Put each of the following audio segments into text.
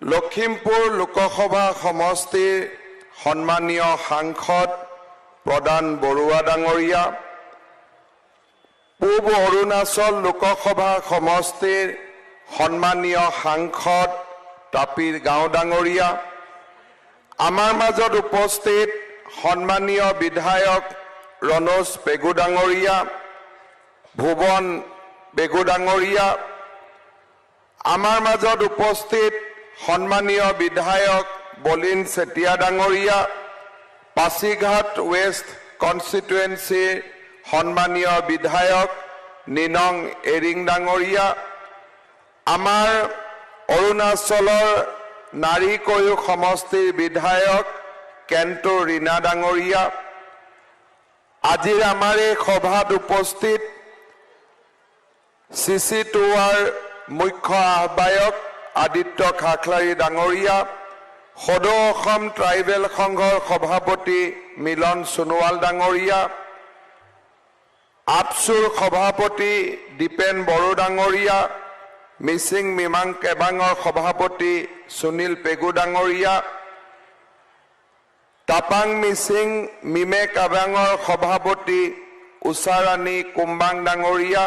লখিমপুৰ লোকসভা সমষ্টিৰ সন্মানীয় সাংসদ প্ৰদান বৰুৱা ডাঙৰীয়া, পূব অৰুণাচল লোকসভা সমষ্টিৰ সন্মানীয় সাংসদ তাপিৰ গাঁও ডাঙৰীয়া, আমাৰ মাজত উপস্থিত সন্মানীয় বিধায়ক ৰণোজ পেগু ডাঙৰীয়া, ভুৱন পেগু ডাঙৰীয়া, আমাৰ মাজত উপস্থিত সন্মানীয় বিধায়ক বলিন চেতিয়া ডাঙৰীয়া, পাছিঘাট ৱেষ্ট কনষ্টিটুৱেঞ্চিৰ সন্মানীয় বিধায়ক নিনং এৰিং ডাঙৰীয়া, আমাৰ অৰুণাচলৰ নাৰীকয়ু সমষ্টিৰ বিধায়ক কেন্টু ৰীনা ডাঙৰীয়া, আজিৰ আমাৰ এই সভাত উপস্থিত CC2R মুখ্য আহ্বায়ক আদিত্য খাখলাৰী ডাঙৰীয়া, সদৌ অসম ট্ৰাইবেল সংঘৰ সভাপতি মিলন সোণোৱাল ডাঙৰীয়া, আপচুৰ সভাপতি দীপেন বড়ো ডাঙৰীয়া, মিচিং মিমাং কেবাঙৰ সভাপতি সুনীল পেগু ডাঙৰীয়া, টাপাং মিচিং মিমে কাবাঙৰ সভাপতি উষাৰাণী কুম্বাং ডাঙৰীয়া,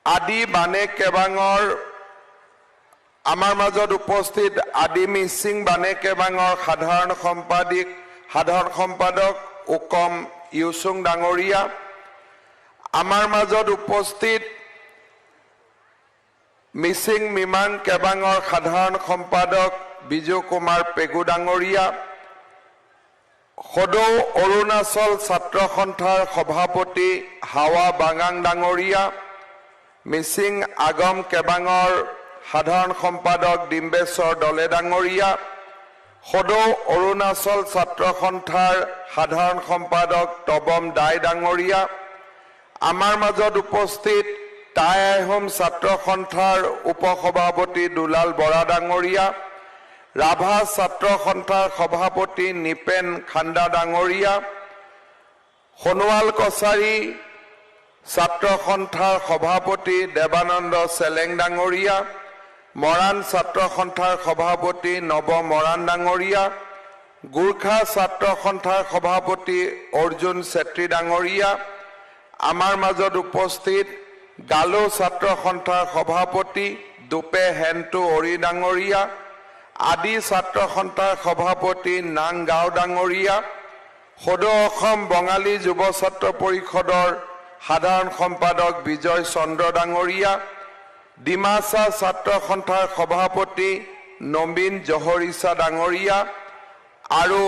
আদি বানে কেবাঙৰ আমাৰ মাজত উপস্থিত আদি মিচিং বানে কেবাঙৰ সাধাৰণ সম্পাদক উকম ইউচুং ডাঙৰীয়া, আমাৰ মাজত উপস্থিত মিচিং মিমাং কেবাঙৰ সাধাৰণ সম্পাদক বিজু কুমাৰ পেগু ডাঙৰীয়া, সদৌ অৰুণাচল ছাত্ৰ সন্থাৰ সভাপতি হাৱা বাঙাং ডাঙৰীয়া, মিচিং আগম কেবাঙৰ সাধাৰণ সম্পাদক ডিম্বেশ্বৰ দলে ডাঙৰীয়া, সদৌ অৰুণাচল ছাত্ৰ সন্থাৰ সাধাৰণ সম্পাদক তবম দাই ডাঙৰীয়া, আমাৰ মাজত উপস্থিত টাই আহোম ছাত্ৰ সন্থাৰ উপসভাপতি দুলাল বৰা ডাঙৰীয়া, ৰাভা ছাত্ৰ সন্থাৰ সভাপতি নিপেন খাণ্ডা ডাঙৰীয়া, সোণোৱাল কছাৰী ছাত্ৰ সন্থাৰ সভাপতি দেৱানন্দ চেলেং ডাঙৰীয়া, মৰাণ ছাত্ৰ সন্থাৰ সভাপতি নৱ মৰাণ ডাঙৰীয়া, গোৰ্খা ছাত্ৰ সন্থাৰ সভাপতি অৰ্জুন চেত্ৰী ডাঙৰীয়া, আমাৰ মাজত উপস্থিত গালো ছাত্ৰ সন্থাৰ সভাপতি দুপে হেণ্টু অৰি ডাঙৰীয়া, আদি ছাত্ৰ সন্থাৰ সভাপতি নাং গাঁও ডাঙৰীয়া, সদৌ অসম বঙালী যুৱ ছাত্ৰ পৰিষদৰ সাধাৰণ সম্পাদক বিজয় চন্দ্ৰ ডাঙৰীয়া, ডিমাচা ছাত্ৰ সন্থাৰ সভাপতি নবীন জহৰিছা ডাঙৰীয়া আৰু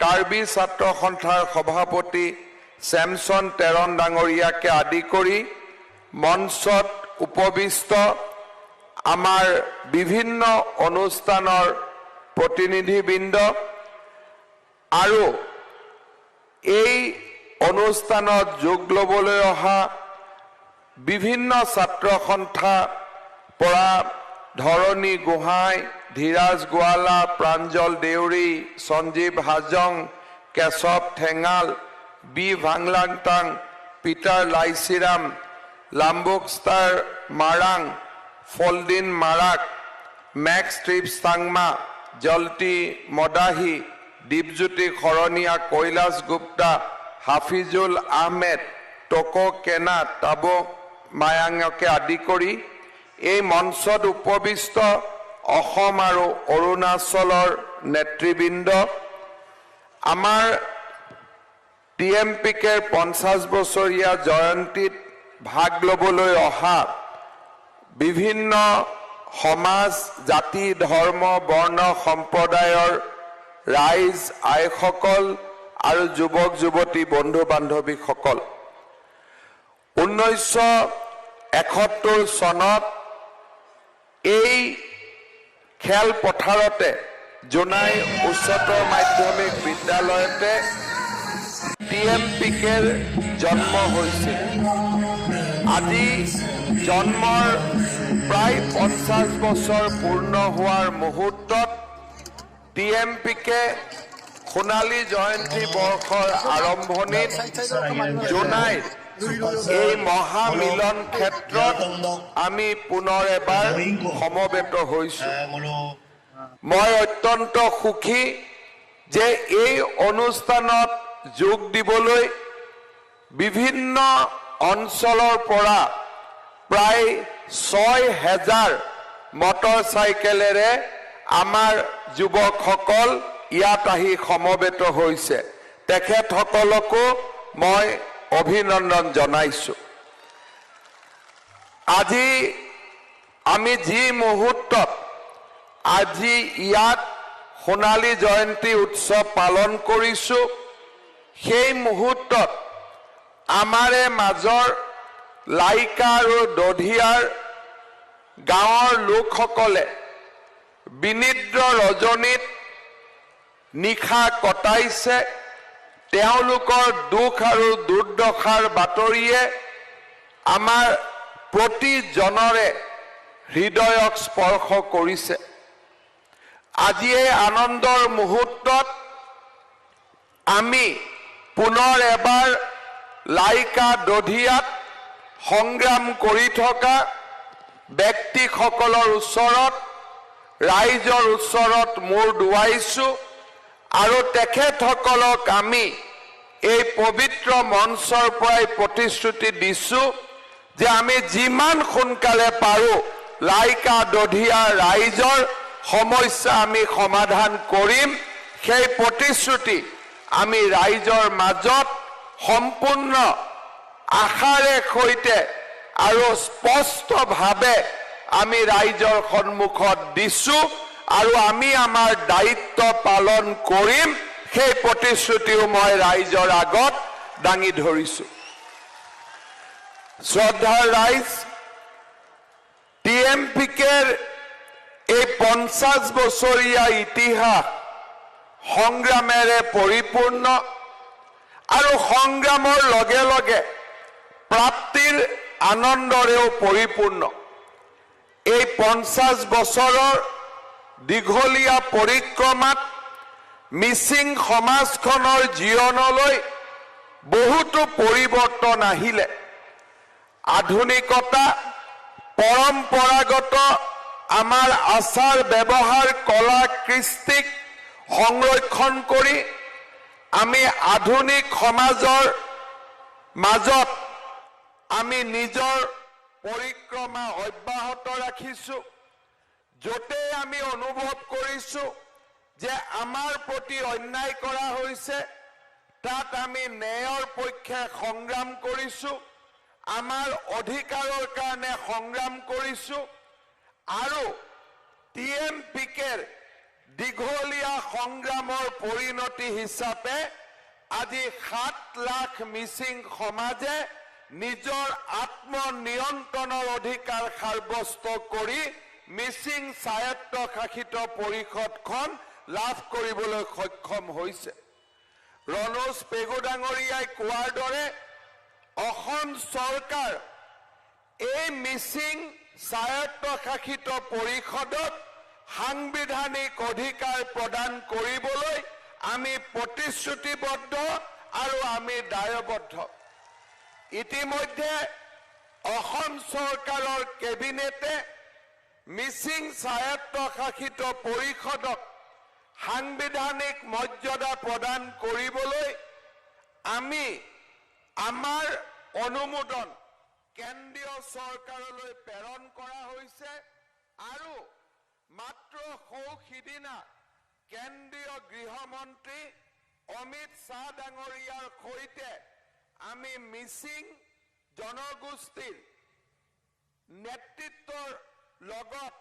কাৰ্বি ছাত্ৰ সন্থাৰ সভাপতি চেমছন তেৰণ ডাঙৰীয়াকে আদি কৰি মঞ্চত উপবিষ্ট আমাৰ বিভিন্ন অনুষ্ঠানৰ প্ৰতিনিধিবৃন্দ আৰু এই অনুষ্ঠানত যোগ ল'বলৈ অহা বিভিন্ন ছাত্ৰ সন্থা পৰা ধৰণী গোহাঁই, ধীৰাজ গোৱালা, প্ৰাঞ্জল দেউৰী, সঞ্জীৱ হাজং, কেশৱ ঠেঙাল, বি ভাংলাংটাং, পিটাৰ লাইচিৰাম, লাম্বুকষ্টাৰ মাৰাং, ফলদিন মাৰাক, মেক্স ট্ৰিপছ চাংমা, জলটি মদাহী, দীপজ্যোতি শৰণীয়া, কৈলাশ গুপ্তা, হাফিজুল আহমেদ, টকো কেনা, টাবো মায়াঙকে আদি কৰি এই মঞ্চত উপবিষ্ট অসম আৰু অৰুণাচলৰ নেতৃবৃন্দ, আমাৰ TMPKৰ 50 বছৰীয়া জয়ন্তীত ভাগ ল'বলৈ অহা বিভিন্ন সমাজ, জাতি, ধৰ্ম, বৰ্ণ, সম্প্ৰদায়ৰ ৰাইজ, আইসকল আৰু যুৱক যুৱতী বন্ধু বান্ধৱীসকল, 1971 চনত এই খেলপথাৰতে জোনাই উচ্চতৰ মাধ্যমিক বিদ্যালয়তে TMPKৰ জন্ম হৈছিল। আজি জন্মৰ প্ৰায় 50 বছৰ পূৰ্ণ হোৱাৰ মুহূৰ্তত TMPK সোণালী জয়ন্তী বৰ্ষৰ আৰম্ভণিত জোনাইত এই মহামিলন ক্ষেত্ৰত আমি পুনৰ এবাৰ সমবেত হৈছো মই অত্যন্ত সুখী যে এই অনুষ্ঠানত যোগ দিবলৈ বিভিন্ন অঞ্চলৰ পৰা প্ৰায় ৬,০০০ মটৰচাইকেলেৰে আমাৰ যুৱকসকল ইয়াত আহি সমবেত হৈছে তেখেতসকলকো মই অভিনন্দন জনাইছো আজি আমি যি মুহূৰ্তত আজি ইয়াত সোণালী জয়ন্তী উৎসৱ পালন কৰিছো সেই মুহূৰ্তত আমাৰে মাজৰ লাইকা আৰু দধিয়াৰ গাঁৱৰ লোকসকলে বিনিদ্ৰ ৰজনীত নিশা কটাইছে তেওঁলোকৰ দুখ আৰু দুৰ্দশাৰ বাতৰিয়ে আমাৰ প্ৰতিজনৰে হৃদয়ক স্পৰ্শ কৰিছে আজি এই আনন্দৰ মুহূৰ্তত আমি পুনৰ এবাৰ লাইকা দধিয়াত সংগ্ৰাম কৰি থকা ব্যক্তিসকলৰ ওচৰত ৰাইজৰ ওচৰত মূৰ দুৱাইছো আৰু তেখেতসকলক আমি এই পবিত্ৰ মঞ্চৰ পৰাই প্ৰতিশ্ৰুতি দিছো যে আমি যিমান সোনকালে পাৰো লাইকা দধিয়া ৰাইজৰ সমস্যা আমি সমাধান কৰিম সেই প্ৰতিশ্ৰুতি আমি ৰাইজৰ মাজত সম্পূৰ্ণ আশাৰে সৈতে আৰু স্পষ্টভাৱে আমি ৰাইজৰ সন্মুখত দিছো আৰু আমি আমাৰ দায়িত্ব পালন কৰিম সেই প্ৰতিশ্ৰুতিও মই ৰাইজৰ আগত দাঙি ধৰিছো শ্ৰদ্ধাৰ ৰাইজ টিএমপিকেৰ এই 50 বছৰীয়া ইতিহাস সংগ্ৰামেৰে পৰিপূৰ্ণ আৰু সংগ্ৰামৰ লগে লগে প্ৰাপ্তিৰ আনন্দৰেও পৰিপূৰ্ণ এই 50 বছৰৰ দীঘলীয়া পৰিক্ৰমাত মিচিং সমাজখনৰ জীৱনলৈ বহুতো পৰিৱৰ্তন আহিলে আধুনিকতা পৰম্পৰাগত আমাৰ আচাৰ ব্যৱহাৰ কলা কৃষ্টিক সংৰক্ষণ কৰি আমি আধুনিক সমাজৰ মাজত আমি নিজৰ পৰিক্ৰমা অব্যাহত ৰাখিছো যতে আমি অনুভৱ কৰিছো যে আমাৰ প্ৰতি অন্যায় কৰা হৈছে তাত আমি ন্যায়ৰ পক্ষে সংগ্ৰাম কৰিছো আমাৰ অধিকাৰৰ কাৰণে সংগ্ৰাম কৰিছো আৰু টিএমপিকেৰ দীঘলীয়া সংগ্ৰামৰ পৰিণতি হিচাপে আজি 7 লাখ মিচিং সমাজে নিজৰ আত্মনিয়ন্ত্ৰণৰ অধিকাৰ সাব্যস্ত কৰি মিচিং স্বায়ত্তশাসিত পৰিষদখন লাভ কৰিবলৈ সক্ষম হৈছে ৰণোজ পেগু ডাঙৰীয়াই কোৱাৰ দৰে অসম চৰকাৰ এই মিচিং স্বায়ত্তশাসিত পৰিষদক সাংবিধানিক অধিকাৰ প্ৰদান কৰিবলৈ আমি প্ৰতিশ্ৰুতিবদ্ধ আৰু আমি দায়বদ্ধ ইতিমধ্যে অসম চৰকাৰৰ কেবিনেটে মিচিং স্বায়ত্তশাসিত পৰিষদক সাংবিধানিক মৰ্যাদা প্ৰদান কৰিবলৈ আমি আমাৰ অনুমোদন কেন্দ্ৰীয় চৰকাৰলৈ প্ৰেৰণ কৰা হৈছে আৰু মাত্ৰ সিদিনা কেন্দ্ৰীয় গৃহমন্ত্ৰী অমিত শাহ ডাঙৰীয়াৰ সৈতে আমি মিচিং জনগোষ্ঠীৰ নেতৃত্বৰ লগত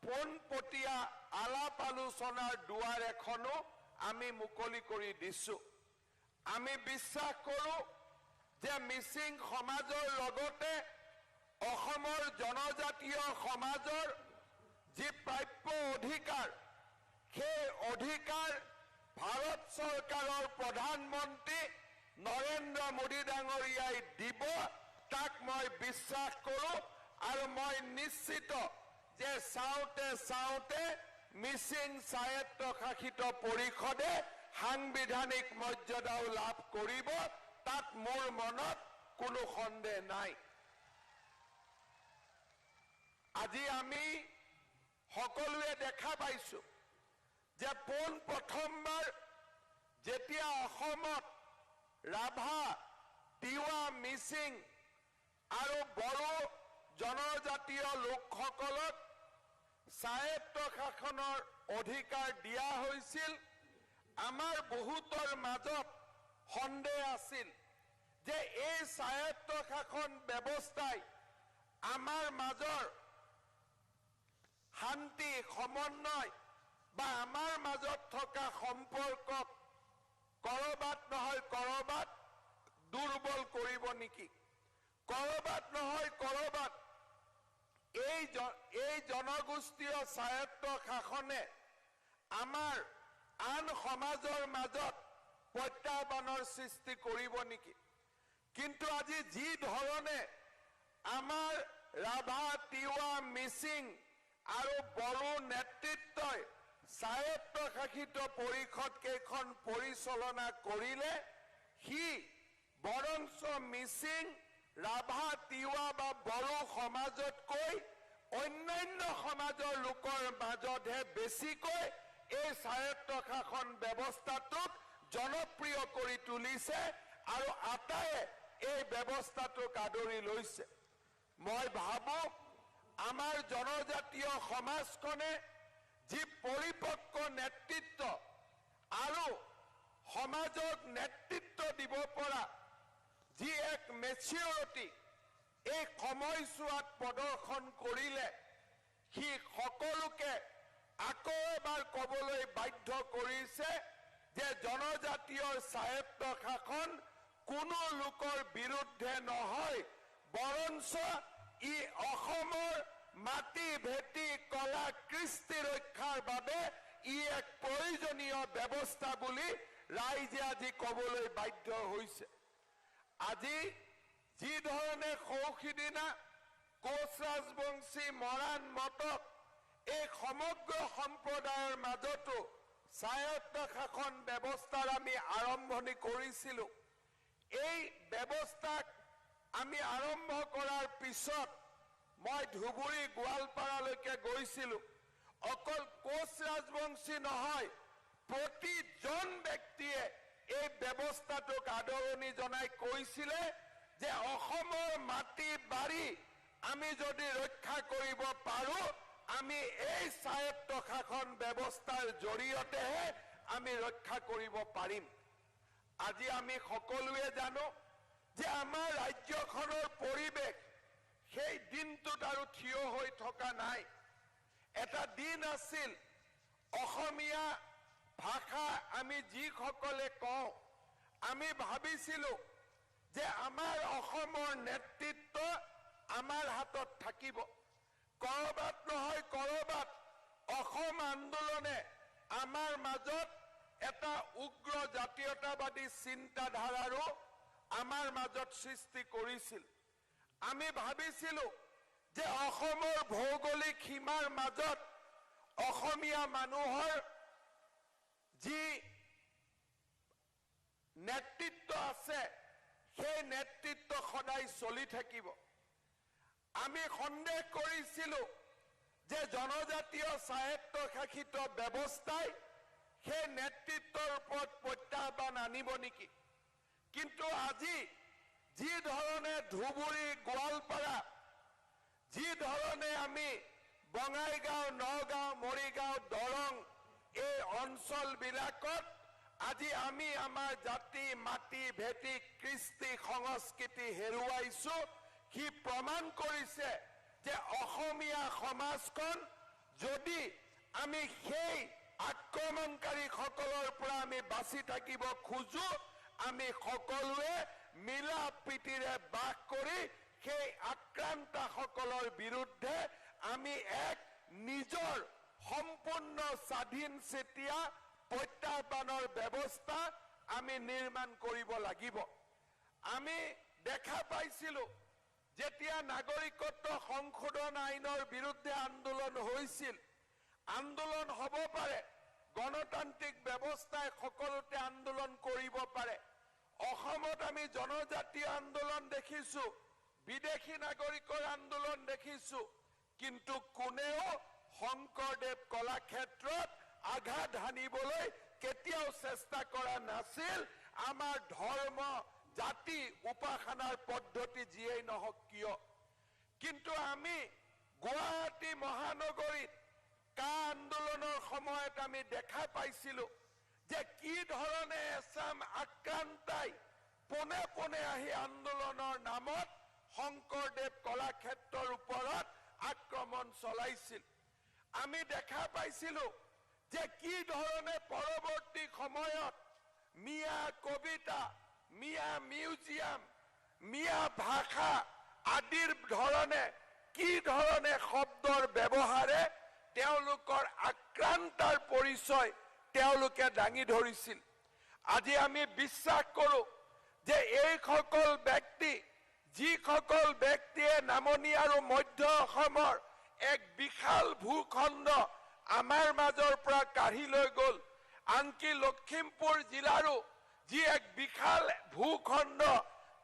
পোনপটীয়া আলাপ আলোচনাৰ দুৱাৰ এখনো আমি মুকলি কৰি দিছো আমি বিশ্বাস কৰো যে মিচিং সমাজৰ লগতে অসমৰ জনজাতীয় সমাজৰ যি প্ৰাপ্য অধিকাৰ সেই অধিকাৰ ভাৰত চৰকাৰৰ প্ৰধানমন্ত্ৰী নৰেন্দ্ৰ মোদী ডাঙৰীয়াই দিব তাক মই বিশ্বাস কৰো আৰু মই নিশ্চিত যে চাওতে মিচিং স্বায়ত্তশাসিত পৰিষদে সাংবিধানিক মৰ্যাদাও লাভ কৰিব তাত মোৰ মনত কোনো সন্দেহ নাই। আজি আমি সকলোৱে দেখা পাইছো যে পোন প্ৰথমবাৰ যেতিয়া অসমত ৰাভা, তিৱা, মিচিং আৰু বড়ো জনজাতীয় লোকসকলক স্বায়ত্ত শাসনৰ অধিকাৰ দিয়া হৈছিল, আমাৰ বহুতৰ মাজত সন্দেহ আছিল যে এই স্বায়ত্ত শাসন ব্যৱস্থাই আমাৰ মাজৰ শান্তি, সমন্বয় বা আমাৰ মাজত থকা সম্পৰ্কক কৰবাত নহয় কৰবাত দুৰ্বল কৰিব নেকি, কৰবাত নহয় কৰবাত এই জনগোষ্ঠীয় স্বায়ত্ত শাসনে আমাৰ আন সমাজৰ মাজত প্ৰত্যাহ্বানৰ সৃষ্টি কৰিব নেকি। কিন্তু আজি যি ধৰণে আমাৰ ৰাভা, তিৱা, মিচিং আৰু বড়ো নেতৃত্বই স্বায়ত্ত শাসিত পৰিষদ কেইখন পৰিচালনা কৰিলে, সি বৰঞ্চ মিচিং, ৰাভা, তিৱা বা বড়ো সমাজতকৈ অন্যান্য সমাজৰ লোকৰ মাজতহে বেছিকৈ এই স্বায়ত্ত শাসন ব্যৱস্থাটোক জনপ্ৰিয় কৰি তুলিছে আৰু আটায়ে এই ব্যৱস্থাটোক আদৰি লৈছে। মই ভাবো আমাৰ জনজাতীয় সমাজখনে যি পৰিপক্ক নেতৃত্ব আৰু সমাজক নেতৃত্ব দিব পৰা যি এক মেচিউৰিটি এই সময়ছোৱাত প্ৰদৰ্শন কৰিলে, সি সকলোকে আকৌ এবাৰ ক'বলৈ বাধ্য কৰিছে যে জনজাতীয় স্বায়ত্ত শাসন কোনো লোকৰ বিৰুদ্ধে নহয়, বৰঞ্চ ই অসমৰ মাটি ভেটি কলা কৃষ্টি ৰক্ষাৰ বাবে ই এক প্ৰয়োজনীয় ব্যৱস্থা বুলি ৰাইজে আজি ক'বলৈ বাধ্য হৈছে। আজি যি ধৰণে সৌসিদিনা কোচ ৰাজবংশী, মৰাণ, মটক এই সমগ্ৰ সম্প্ৰদায়ৰ মাজতো স্বায়ত্ত শাসন ব্যৱস্থাৰ আমি আৰম্ভণি কৰিছিলো, এই ব্যৱস্থাক আমি আৰম্ভ কৰাৰ পিছত মই ধুবুৰী, গোৱালপাৰালৈকে গৈছিলো। অকল কোচ ৰাজবংশী নহয়, প্ৰতিজন ব্যক্তিয়ে এই ব্যৱস্থাটোক আদৰণি জনাই কৈছিলে যে অসমৰ মাটি বাৰী আমি যদি ৰক্ষা কৰিব পাৰো, আমি এই স্বায়ত্ত শাসন ব্যৱস্থাৰ জৰিয়তেহে আমি ৰক্ষা কৰিব পাৰিম। আজি আমি সকলোৱে জানো যে আমাৰ ৰাজ্যখনৰ পৰিৱেশ সেই দিনটোত আৰু থিয় হৈ থকা নাই। এটা দিন আছিল অসমীয়া ভাষা আমি যিসকলে কওঁ, আমি ভাবিছিলো যে আমাৰ অসমৰ নেতৃত্ব আমাৰ হাতত থাকিব। কৰবাত নহয় কৰবাত অসম আন্দোলনে আমাৰ মাজত এটা উগ্ৰ জাতীয়তাবাদী চিন্তাধাৰাৰো আমাৰ মাজত সৃষ্টি কৰিছিল। আমি ভাবিছিলো যে অসমৰ ভৌগোলিক সীমাৰ মাজত অসমীয়া মানুহৰ যি নেতৃত্ব আছে, সেই নেতৃত্ব সদায় চলি থাকিব। আমি সন্দেহ কৰিছিলো যে জনজাতীয় স্বায়ত্ত শাসিত ব্যৱস্থাই সেই নেতৃত্বৰ ওপৰত প্ৰত্যাহ্বান আনিব নেকি। কিন্তু আজি যি ধৰণে ধুবুৰী, গোৱালপাৰা, যি ধৰণে আমি বঙাইগাঁও, নগাঁও, মৰিগাঁও, দৰং এই অঞ্চলবিলাকত আজি আমি আমাৰ জাতি, মাটি ভেটি, কৃষ্টি সংস্কৃতি হেৰুৱাইছো, সি প্ৰমাণ কৰিছে যে অসমীয়া সমাজখন যদি আমি সেই আক্ৰমণকাৰীসকলৰ পৰা আমি বাচি থাকিব খোজো, আমি সকলোৱে মিলা প্ৰীতিৰে বাস কৰি সেই আক্ৰান্তসকলৰ বিৰুদ্ধে আমি এক নিজৰ সম্পূৰ্ণ স্বাধীন চেতিয়া প্ৰত্যাহ্বানৰ ব্যৱস্থা আমি নিৰ্মাণ কৰিব লাগিব। আমি দেখা পাইছিলো যেতিয়া নাগৰিকত্ব সংশোধন আইনৰ বিৰুদ্ধে আন্দোলন হৈছিল, আন্দোলন হ'ব পাৰে, গণতান্ত্ৰিক ব্যৱস্থাই সকলোতে আন্দোলন কৰিব পাৰে, অসমত আমি জনজাতীয় আন্দোলন দেখিছো, বিদেশী নাগৰিকৰ আন্দোলন দেখিছো, কিন্তু কোনেও শংকৰদেৱ কলাক্ষেত্ৰত আঘাত হানিবলৈ কেতিয়াও চেষ্টা কৰা নাছিল। আমাৰ ধৰ্ম জাতি উপাসনাৰ পদ্ধতি যিয়েই নহওক কিয়, কিন্তু আমি গুৱাহাটী মহানগৰীত কা আন্দোলনৰ সময়ত আমি দেখা পাইছিলো যে কি ধৰণে এছাম আক্ৰান্তাই পোনে পোনে আহি আন্দোলনৰ নামত শংকৰদেৱ কলাক্ষেত্ৰৰ ওপৰত আক্ৰমণ চলাইছিল। আমি দেখা পাইছিলো যে কি ধৰণে পৰৱৰ্তী সময়ত মিয়া কবিতা, মিয়া মিউজিয়াম, মিয়া ভাষা আদিৰ ধৰণে কি ধৰণে শব্দৰ ব্যৱহাৰে তেওঁলোকৰ আক্ৰান্তাৰ পৰিচয় তেওঁলোকে দাঙি ধৰিছিল। আজি আমি বিশ্বাস কৰো যে এইসকল ব্যক্তি, যিসকল ব্যক্তিয়ে নামনি আৰু মধ্য অসমৰ এক বিশাল ভূখণ্ড আমাৰ মাজৰ পৰা কাঢ়ি লৈ গ'ল, আনকি লখিমপুৰ জিলাৰো যি এক বিশাল ভূখণ্ড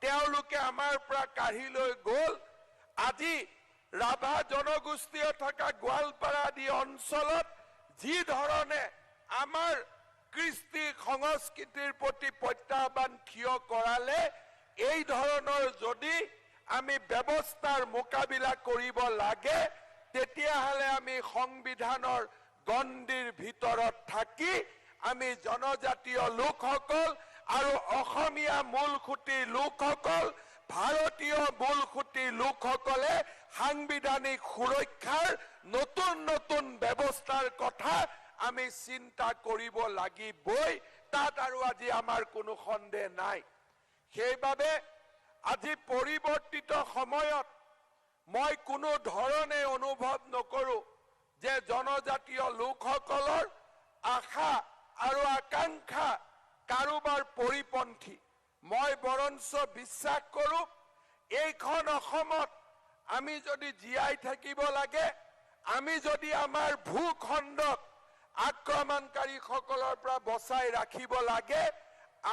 তেওঁলোকে আমাৰ পৰা কাঢ়ি লৈ গ'ল, আজি ৰাভা জনগোষ্ঠীয় থকা গোৱালপাৰা আদি অঞ্চলত যি ধৰণে আমাৰ কৃষ্টি সংস্কৃতিৰ প্ৰতি প্ৰত্যাহ্বান থিয় কৰালে, এই ধৰণৰ যদি আমি ব্যৱস্থাৰ মোকাবিলা কৰিব লাগে, তেতিয়াহ'লে আমি সংবিধানৰ গণ্ডিৰ ভিতৰত থাকি আমি জনজাতীয় লোকসকল আৰু অসমীয়া মূলসুঁতিৰ লোকসকল, ভাৰতীয় মূলসুঁতিৰ লোকসকলে সাংবিধানিক সুৰক্ষাৰ নতুন নতুন ব্যৱস্থাৰ কথা আমি চিন্তা কৰিব লাগিবই। তাত আৰু আজি আমাৰ কোনো সন্দেহ নাই। সেইবাবে আজি পৰিৱৰ্তিত সময়ত মই কোনো ধৰণে অনুভৱ নকৰো যে জনজাতীয় লোকসকলৰ আশা আৰু আকাংক্ষা কাৰোবাৰ পৰিপন্থী। মই বৰঞ্চ বিশ্বাস কৰো এইখন অসমত আমি যদি জীয়াই থাকিব লাগে, আমি যদি আমাৰ ভূখণ্ডক আক্ৰমণকাৰীসকলৰ পৰা বচাই ৰাখিব লাগে,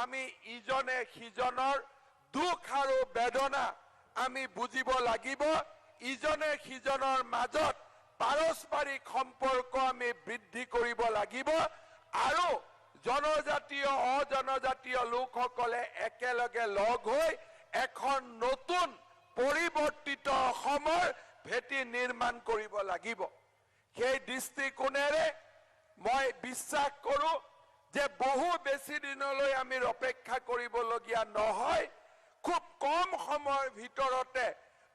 আমি ইজনে সিজনৰ দুখ আৰু বেদনা আমি বুজিব লাগিব, ইজনে সিজনৰ মাজত পাৰস্পৰিক সম্পৰ্ক আমি বৃদ্ধি কৰিব লাগিব আৰু জনজাতীয় অজনজাতীয় লোকসকলে একেলগে লগ হৈ এখন নতুন পৰিৱৰ্তিত অসমৰ ভেটি নিৰ্মাণ কৰিব লাগিব। সেই দৃষ্টিকোণেৰে মই বিশ্বাস কৰো যে বহু বেছি দিনলৈ আমি অপেক্ষা কৰিবলগীয়া নহয়। খুব কম সময়ৰ ভিতৰতে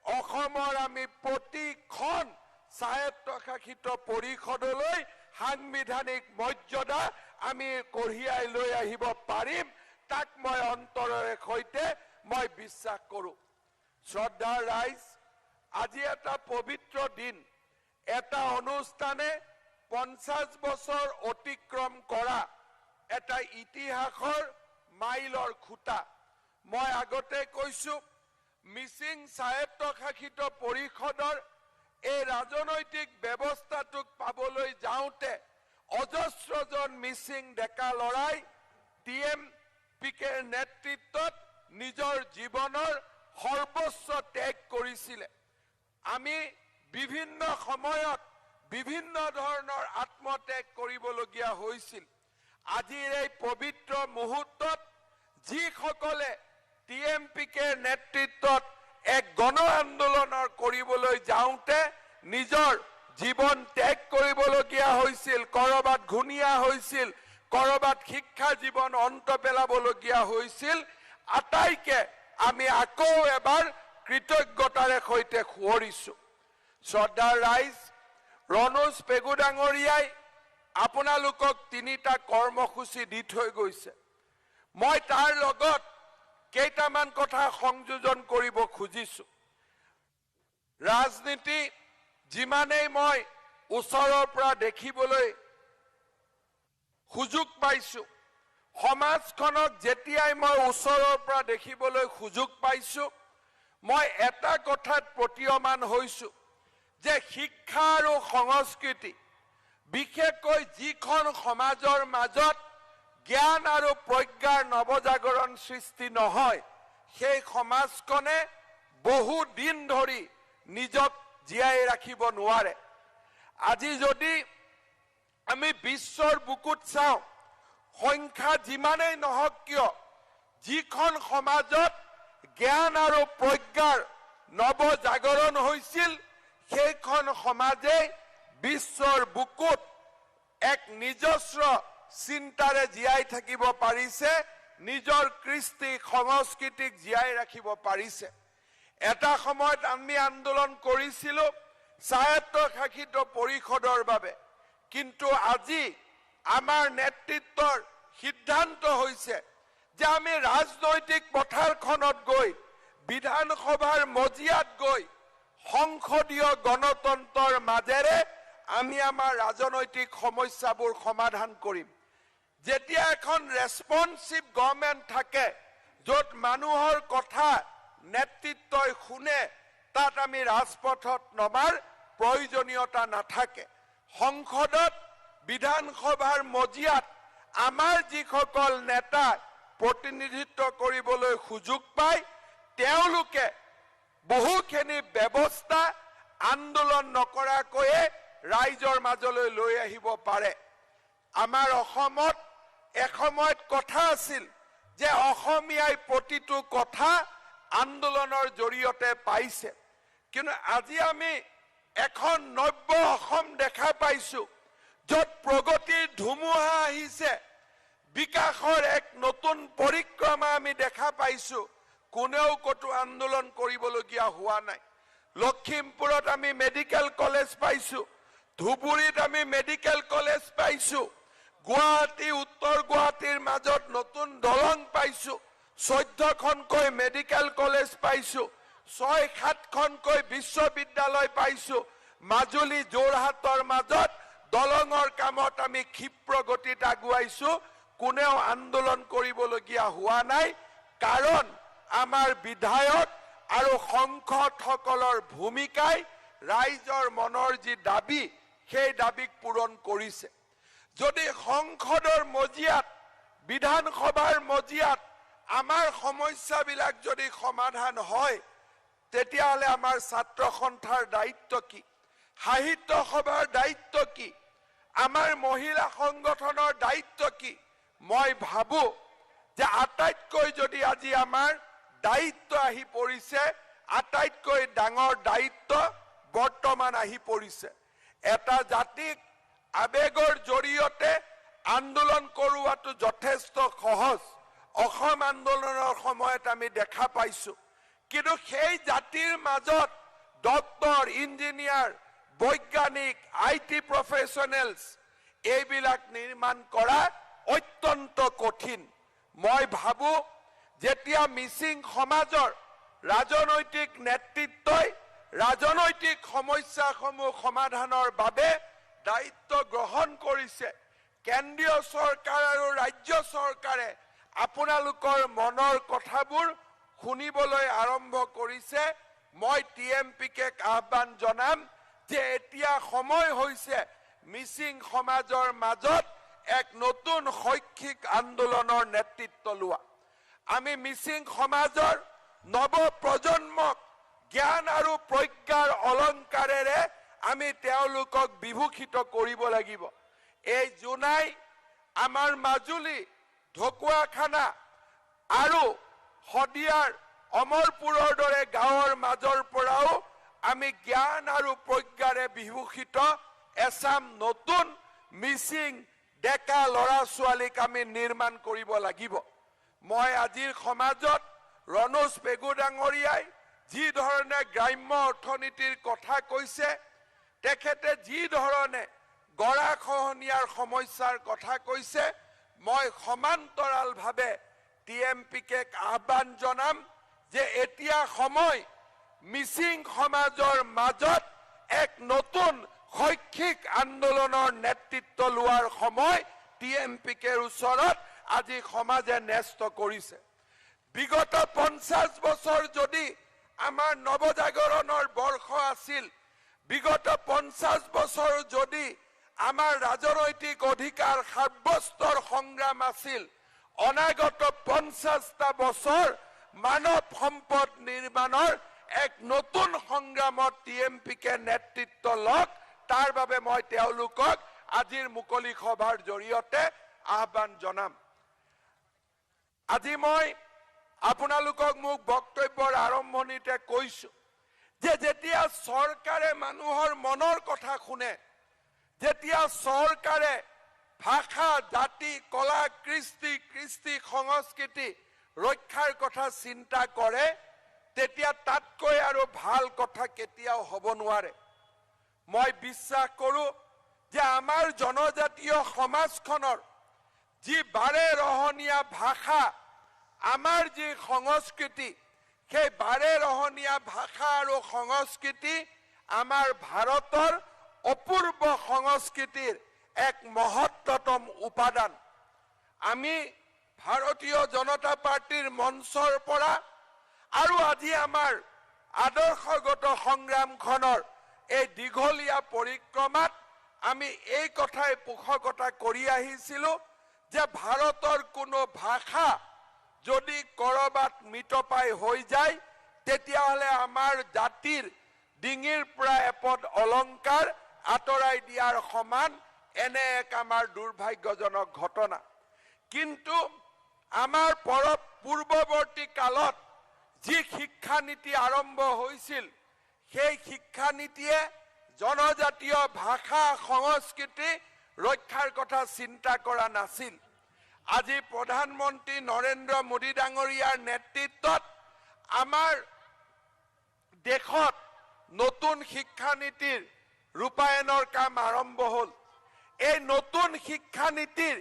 অসমৰ আমি প্ৰতিখন স্বায়ত্তশাসিত পৰিষদলৈ সাংবিধানিক মৰ্যাদা আমি কঢ়িয়াই লৈ আহিব পাৰিম। তাক মই অন্তৰেৰে সৈতে মই বিশ্বাস কৰো। শ্ৰদ্ধাৰ ৰাইজ, আজি এটা পবিত্ৰ দিন, এটা অনুষ্ঠানে 50 বছৰ অতিক্ৰম কৰা এটা ইতিহাসৰ মাইলৰ খুঁটা। মই আগতে কৈছো, মিচিং স্বায়ত্তশাসিত পৰিষদৰ এই ৰাজনৈতিক ব্যৱস্থাটোক পাবলৈ যাওঁতে অজস্ৰজন মিচিং ডেকা লৰাই TMPKৰ নেতৃত্বত নিজৰ জীৱনৰ সৰ্বোচ্চ ত্যাগ কৰিছিলে। আমি বিভিন্ন সময়ত বিভিন্ন ধৰণৰ আত্মত্যাগ কৰিবলগীয়া হৈছিল। আজিৰ এই পবিত্ৰ মুহূৰ্তত যিসকলে TMPKৰ নেতৃত্বত এক গণ আন্দোলনৰ কৰিবলৈ যাওঁতে নিজৰ জীৱন ত্যাগ কৰিবলগীয়া হৈছিল, কৰবাত ঘূণীয়া হৈছিল, কৰবাত শিক্ষা জীৱন অন্ত পেলাবলগীয়া হৈছিল, আটাইকে আমি আকৌ এবাৰ কৃতজ্ঞতাৰে সৈতে সোঁৱৰিছো। শ্ৰদ্ধাৰ ৰাইজ, ৰণোজ পেগু ডাঙৰীয়াই আপোনালোকক 3টা কৰ্মসূচী দি থৈ গৈছে। মই তাৰ লগত কেইটামান কথা সংযোজন কৰিব খুজিছো। ৰাজনীতি যিমানেই মই ওচৰৰ পৰা দেখিবলৈ সুযোগ পাইছো, সমাজখনক যেতিয়াই মই ওচৰৰ পৰা দেখিবলৈ সুযোগ পাইছো, মই এটা কথাত প্ৰতীয়মান হৈছো যে শিক্ষা আৰু সংস্কৃতি, বিশেষকৈ যিখন সমাজৰ মাজত জ্ঞান আৰু প্ৰজ্ঞাৰ নৱজাগৰণ সৃষ্টি নহয়, সেই সমাজখনে বহু দিন ধৰি নিজক জীয়াই ৰাখিব নোৱাৰে। আজি যদি আমি বিশ্বৰ বুকুত চাওঁ, সংখ্যা যিমানেই নহওক কিয়, যিখন সমাজত জ্ঞান আৰু প্ৰজ্ঞাৰ নৱজাগৰণ হৈছিল, সেইখন সমাজে বিশ্বৰ বুকুত এক নিজস্ব চিন্তাৰে জীয়াই থাকিব পাৰিছে, নিজৰ কৃষ্টি সংস্কৃতিক জীয়াই ৰাখিব পাৰিছে। এটা সময়ত আমি আন্দোলন কৰিছিলো স্বায়ত্তশাসিত পৰিষদৰ বাবে, কিন্তু আজি আমাৰ নেতৃত্বৰ সিদ্ধান্ত হৈছে যে আমি ৰাজনৈতিক পথাৰখনত গৈ, বিধানসভাৰ মজিয়াত গৈ সংসদীয় গণতন্ত্ৰৰ মাজেৰে আমি আমাৰ ৰাজনৈতিক সমস্যাবোৰ সমাধান কৰিম। যেতিয়া এখন ৰেছপন্সিভ গভৰ্ণমেণ্ট থাকে, য'ত মানুহৰ কথা নেতৃত্বই শুনে, তাত আমি ৰাজপথত নমাৰ প্ৰয়োজনীয়তা নাথাকে। সংসদত বিধানসভাৰ মজিয়াত আমাৰ যিসকল নেতা প্ৰতিনিধিত্ব কৰিবলৈ সুযোগ পায়, তেওঁলোকে বহুখিনি ব্যৱস্থা আন্দোলন নকৰাকৈয়ে ৰাইজৰ মাজলৈ লৈ আহিব পাৰে। আমাৰ অসমত এসময়ত কথা আছিল যে অসমীয়াই প্ৰতিটো কথা আন্দোলনৰ জৰিয়তে পাইছে, কিন্তু আজি আমি এখন নব্য অসম দেখা পাইছো, য'ত প্ৰগতিৰ ধুমুহা আহিছে, বিকাশৰ এক নতুন পৰিক্ৰমা আমি দেখা পাইছো। কোনেও কতো আন্দোলন কৰিবলগীয়া হোৱা নাই। লখিমপুৰত আমি মেডিকেল কলেজ পাইছো, ধুবুৰীত আমি মেডিকেল কলেজ পাইছো, গুৱাহাটী উত্তৰ গুৱাহাটীৰ মাজত নতুন দলং পাইছো, 14খনকৈ মেডিকেল কলেজ পাইছো, 6-7খনকৈ বিশ্ববিদ্যালয় পাইছো। মাজুলী যোৰহাটৰ মাজত দলঙৰ কামত আমি ক্ষিপ্ৰ গতিত আগুৱাইছো, কোনেও আন্দোলন কৰিবলগীয়া হোৱা নাই, কাৰণ আমাৰ বিধায়ক আৰু সংসদসকলৰ ভূমিকাই ৰাইজৰ মনৰ যি দাবী, সেই দাবীক পূৰণ কৰিছে। যদি সংসদৰ মজিয়াত, বিধানসভাৰ মজিয়াত আমাৰ সমস্যাবিলাক যদি সমাধান হয়, তেতিয়াহ'লে আমাৰ ছাত্ৰ সন্থাৰ দায়িত্ব কি, সাহিত্য সভাৰ দায়িত্ব কি, আমাৰ মহিলা সংগঠনৰ দায়িত্ব কি? মই ভাবো যে আটাইতকৈ যদি আজি আমাৰ দায়িত্ব আহি পৰিছে, আটাইতকৈ ডাঙৰ দায়িত্ব বৰ্তমান আহি পৰিছে। এটা জাতিক আবেগৰ জৰিয়তে আন্দোলন কৰোৱাটো যথেষ্ট সহজ, অসম আন্দোলনৰ সময়ত আমি দেখা পাইছো, কিন্তু সেই জাতিৰ মাজত ডক্টৰ, ইঞ্জিনিয়াৰ, বৈজ্ঞানিক, IT প্ৰফেশ্যনেলছ এইবিলাক নিৰ্মাণ কৰা অত্যন্ত কঠিন। মই ভাবো যেতিয়া মিচিং সমাজৰ ৰাজনৈতিক নেতৃত্বই ৰাজনৈতিক সমস্যাসমূহ সমাধানৰ বাবে দায়িত্ব গ্ৰহণ কৰিছে, কেন্দ্ৰীয় চৰকাৰ আৰু ৰাজ্য চৰকাৰে আপোনালোকৰ মনৰ কথাবোৰ শুনিবলৈ আৰম্ভ কৰিছে। মই TMPকে আহ্বান জনাম যে এতিয়া সময় হৈছে মিচিং সমাজৰ মাজত এক নতুন শৈক্ষিক আন্দোলনৰ নেতৃত্ব লোৱা। আমি মিচিং সমাজৰ নৱ প্ৰজন্মক জ্ঞান আৰু প্ৰজ্ঞাৰ অলংকাৰেৰে আমি তেওঁলোকক বিভূষিত কৰিব লাগিব। এই জোনাই আমাৰ মাজুলী, ঢকুৱাখানা আৰু শদিয়াৰ অমৰপুৰৰ দৰে গাঁৱৰ মাজৰ পৰাও আমি জ্ঞান আৰু প্ৰজ্ঞাৰে বিভূষিত এচাম নতুন মিচিং ডেকা ল'ৰা ছোৱালীক আমি নিৰ্মাণ কৰিব লাগিব। মই আজিৰ সমাজত ৰণোজ পেগু ডাঙৰীয়াই যি ধৰণে গ্ৰাম্য অৰ্থনীতিৰ কথা কৈছে, তেখেতে যি ধৰণে গৰাখহনীয়াৰ সমস্যাৰ কথা কৈছে, মই সমান্তৰালভাৱে TMPকে আহ্বান জনাম যে এতিয়া সময় মিচিং সমাজৰ মাজত এক নতুন শৈক্ষিক আন্দোলনৰ নেতৃত্ব লোৱাৰ সময় TMPকে ওচৰত আজি সমাজে ন্যস্ত কৰিছে। বিগত 50 বছৰ যদি আমাৰ নৱজাগৰণৰ বৰ্ষ আছিল, বিগত 50 বছৰ যদি আমাৰ ৰাজনৈতিক অধিকাৰ সাব্যস্তৰ সংগ্ৰাম আছিল অনাগত 50টা বছৰ মানৱ সম্পদ নিৰ্মাণৰ এক নতুন সংগ্ৰামত টিএমপিকে নেতৃত্ব লওক তাৰ বাবে মই তেওঁলোকক আজিৰ মুকলি সভাৰ জৰিয়তে আহ্বান জনাম আজি মই আপোনালোকক মোক বক্তব্যৰ আৰম্ভণিতে কৈছো যে যেতিয়া চৰকাৰে মানুহৰ মনৰ কথা শুনে যেতিয়া চৰকাৰে ভাষা জাতি কলা কৃষ্টি সংস্কৃতি ৰক্ষাৰ কথা চিন্তা কৰে তেতিয়া তাতকৈ আৰু ভাল কথা কেতিয়াও হ'ব নোৱাৰে মই বিশ্বাস কৰো যে আমাৰ জনজাতীয় সমাজখনৰ যি বাৰে ৰহনীয়া ভাষা আমাৰ যি সংস্কৃতি সেই বাৰে ৰহনীয়া ভাষা আৰু সংস্কৃতি আমাৰ ভাৰতৰ অপূৰ্ব সংস্কৃতিৰ এক মহত্তম উপাদান আমি ভাৰতীয় জনতা পাৰ্টিৰ মঞ্চৰ পৰা আৰু আজি আমাৰ আদৰ্শগত সংগ্ৰামখনৰ এই দীঘলীয়া পৰিক্ৰমাত আমি এই কথাই পোষকতা কৰি আহিছিলো যে ভাৰতৰ কোনো ভাষা যদি কৰবাত মৃতপাই হৈ যায় তেতিয়াহলে আমাৰ জাতিৰ ডিঙিৰ পৰা এপদ অলংকাৰ আঁতৰাই দিয়াৰ সমান এনে এক আমাৰ দুৰ্ভাগ্যজনক ঘটনা কিন্তু আমাৰ পূৰ্বৱৰ্তী কালত যি শিক্ষা নীতি আৰম্ভ হৈছিল সেই শিক্ষা নীতিয়ে জনজাতীয় ভাষা সংস্কৃতি ৰক্ষাৰ কথা চিন্তা কৰা নাছিল আজি প্ৰধানমন্ত্ৰী নৰেন্দ্ৰ মোদী ডাঙৰীয়াৰ নেতৃত্বত আমাৰ দেশত নতুন শিক্ষা নীতিৰ ৰূপায়ণৰ কাম আৰম্ভ হ'ল এই নতুন শিক্ষা নীতিৰ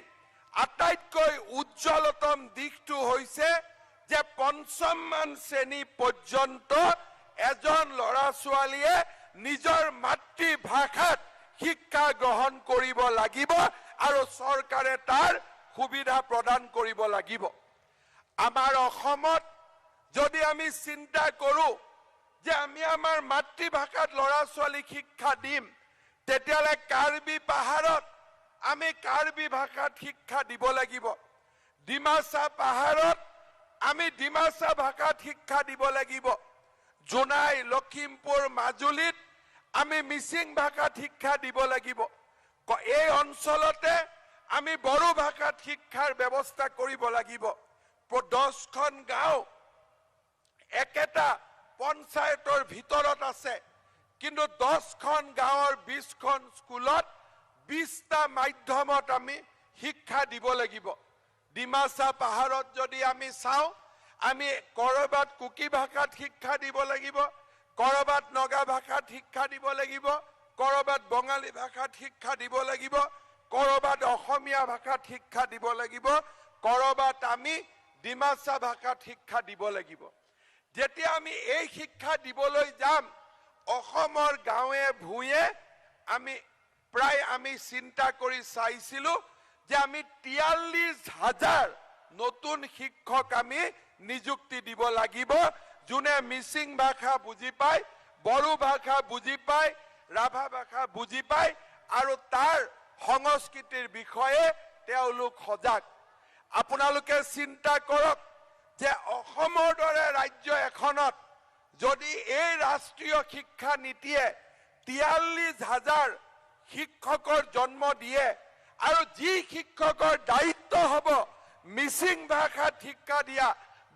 আটাইতকৈ উজ্জ্বলতম দিশটো হৈছে যে পঞ্চমমান শ্ৰেণী পৰ্যন্ত এজন ল'ৰা ছোৱালীয়ে নিজৰ মাতৃভাষাত শিক্ষা গ্ৰহণ কৰিব লাগিব আৰু চৰকাৰে তাৰ সুবিধা প্ৰদান কৰিব লাগিব আমাৰ অসমত যদি আমি চিন্তা কৰো যে আমি আমাৰ মাতৃভাষাত ল'ৰা ছোৱালীক শিক্ষা দিম তেতিয়ালে কাৰ্বি পাহাৰত আমি কাৰ্বি ভাষাত শিক্ষা দিব লাগিব ডিমাচা পাহাৰত আমি ডিমাচা ভাষাত শিক্ষা দিব লাগিব জোনাই লখিমপুৰ মাজুলীত আমি মিচিং ভাষাত শিক্ষা দিব লাগিব এই অঞ্চলতে আমি বড়ো ভাষাত শিক্ষাৰ ব্যৱস্থা কৰিব লাগিব 10খন গাঁও একেটা পঞ্চায়তৰ ভিতৰত আছে কিন্তু 10খন গাঁৱৰ 20খন স্কুলত 20টা মাধ্যমত আমি শিক্ষা দিব লাগিব ডিমাচা পাহাৰত যদি আমি চাওঁ আমি কৰবাত কুকি ভাষাত শিক্ষা দিব লাগিব কৰবাত নগা ভাষাত শিক্ষা দিব লাগিব কৰবাত বঙালী ভাষাত শিক্ষা দিব লাগিব কৰবাত অসমীয়া ভাষাত শিক্ষা দিব লাগিব কৰবাত আমি ডিমাচা ভাষাত শিক্ষা দিব লাগিব যেতিয়া আমি এই শিক্ষা দিবলৈ যাম অসমৰ গাঁৱে ভূঞে আমি প্ৰায় আমি চিন্তা কৰি চাইছিলো যে আমি 43,000 নতুন শিক্ষক আমি নিযুক্তি দিব লাগিব যোনে মিচিং ভাষা বুজি পায় বড়ো ভাষা বুজি পায় ৰাভা ভাষা বুজি পায় আৰু তাৰ সংস্কৃতিৰ বিষয়ে তেওঁলোক সজাগ আপোনালোকে চিন্তা কৰক যে অসমৰ দৰে ৰাজ্য এখনত যদি এই ৰাষ্ট্ৰীয় শিক্ষা নীতিয়ে 43,000 শিক্ষকৰ জন্ম দিয়ে আৰু যি শিক্ষকৰ দায়িত্ব হ'ব মিচিং ভাষাত শিক্ষা দিয়া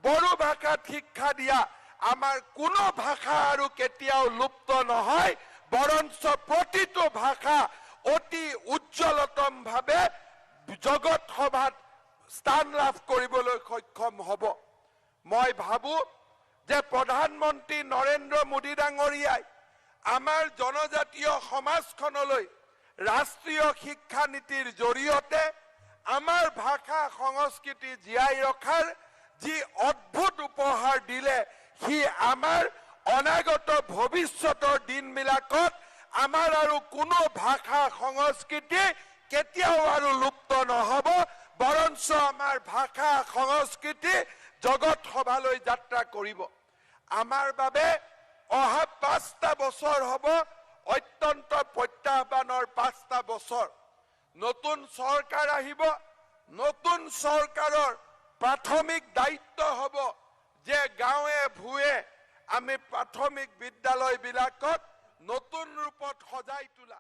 বড়ো ভাষাত শিক্ষা দিয়া আমাৰ কোনো ভাষা আৰু কেতিয়াও লুপ্ত নহয় বৰঞ্চ প্ৰতিটো ভাষা অতি উজ্জ্বলতম ভাৱে জগত সভাত স্থান লাভ কৰিবলৈ সক্ষম হ'ব মই ভাবো যে প্ৰধানমন্ত্ৰী নৰেন্দ্ৰ মোদী ডাঙৰীয়াই আমাৰ জনজাতীয় সমাজখনলৈ ৰাষ্ট্ৰীয় শিক্ষা নীতিৰ জৰিয়তে আমাৰ ভাষা সংস্কৃতি জীয়াই ৰখাৰ যি অদ্ভুত উপহাৰ দিলে সি আমাৰ অনাগত ভৱিষ্যতৰ দিনবিলাকত আমাৰ আৰু কোনো ভাষা সংস্কৃতি কেতিয়াও আৰু লুপ্ত নহব বৰঞ্চ আমাৰ ভাষা সংস্কৃতি জগত সভালৈ যাত্ৰা কৰিব আমাৰ বাবে অহা 5টা বছৰ হ'ব অত্যন্ত প্ৰত্যাহ্বানৰ 5টা বছৰ নতুন চৰকাৰ আহিব নতুন চৰকাৰৰ প্ৰাথমিক দায়িত্ব হ'ব যে গাঁৱে ভূঞে আমি প্ৰাথমিক বিদ্যালয়বিলাকত নতুন ৰূপত সজাই তোলা